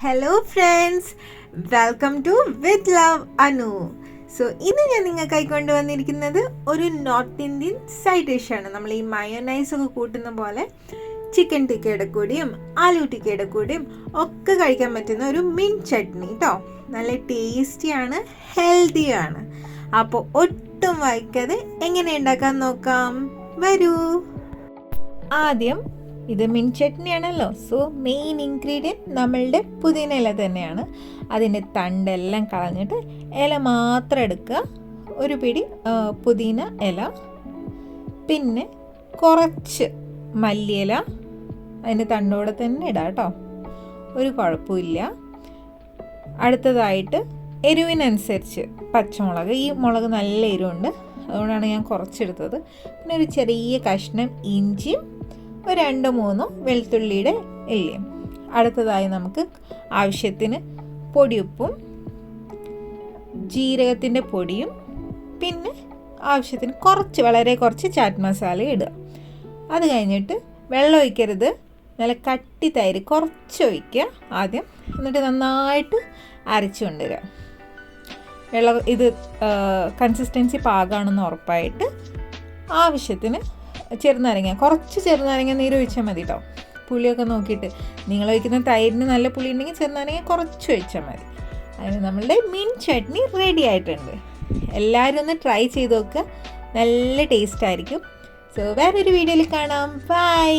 Hello friends, welcome to with love Anu. So ഇന്ന് ഞാൻ നിങ്ങൾക്കായി കൊണ്ടുവന്നിരിക്കുന്നത് ഒരു നോർത്ത് ഇന്ത്യൻ സൈഡ് ഡിഷാണ്. നമ്മൾ ഈ മയോനൈസ് ഒക്കെ കൂട്ടുന്ന പോലെ ചിക്കൻ ടിക്കയുടെ കൂടിയും ആലു ടിക്കയുടെ കൂടിയും ഒക്കെ കഴിക്കാൻ പറ്റുന്ന ഒരു മിൻ ചട്നി കേട്ടോ. നല്ല ടേസ്റ്റിയാണ്, ഹെൽത്തിയാണ്. അപ്പോൾ ഒട്ടും വൈകാതെ എങ്ങനെ ഉണ്ടാക്കാൻ നോക്കാം, വരൂ. ആദ്യം ഇത് മിൻ ചട്നിയാണല്ലോ, സോ മെയിൻ ഇൻഗ്രീഡിയൻറ്റ് നമ്മളുടെ പുതിന ഇല തന്നെയാണ്. അതിൻ്റെ തണ്ടെല്ലാം കളഞ്ഞിട്ട് ഇല മാത്രം എടുക്കുക. ഒരു പിടി പുതിന ഇല, പിന്നെ കുറച്ച് മല്ലിയില അതിൻ്റെ തണ്ടോടെ തന്നെ ഇടാം കേട്ടോ, ഒരു കുഴപ്പമില്ല. അടുത്തതായിട്ട് എരിവിനനുസരിച്ച് പച്ചമുളക്, ഈ മുളക് നല്ല എരിവുണ്ട്, അതുകൊണ്ടാണ് ഞാൻ കുറച്ചെടുത്തത്. പിന്നെ ഒരു ചെറിയ കഷ്ണം ഇഞ്ചിയും ഒരു 2-3 വെളുത്തുള്ളിയുടെ ഇലയും. അടുത്തതായി നമുക്ക് ആവശ്യത്തിന് പൊടിയുപ്പും ജീരകത്തിൻ്റെ പൊടിയും പിന്നെ ആവശ്യത്തിന് വളരെ കുറച്ച് ചാറ്റ് മസാല ഇടുക. അത് കഴിഞ്ഞിട്ട് വെള്ളം ഒഴിക്കരുത്, നല്ല കട്ടി തൈര് കുറച്ച് ഒഴിക്കുക ആദ്യം, എന്നിട്ട് നന്നായിട്ട് അരച്ചു കൊണ്ടുവരിക. ഇത് കൺസിസ്റ്റൻസി പാകമാണെന്ന് ഉറപ്പായിട്ട് ആവശ്യത്തിന് കുറച്ച് ചെറുനാരങ്ങ നീര് ഒഴിച്ചാൽ മതി കേട്ടോ. പുളിയൊക്കെ നോക്കിയിട്ട്, നിങ്ങൾ ഒഴിക്കുന്ന തൈരിന് നല്ല പുളി ഉണ്ടെങ്കിൽ ചെറുനാരങ്ങ കുറച്ച് ഒഴിച്ചാൽ മതി. അതിന് നമ്മളുടെ മിൻ ചട്നി റെഡി ആയിട്ടുണ്ട്. എല്ലാവരും ഒന്ന് ട്രൈ ചെയ്ത് നോക്കുക, നല്ല ടേസ്റ്റ് ആയിരിക്കും. സോ വേറൊരു വീഡിയോയിൽ കാണാം, ബൈ.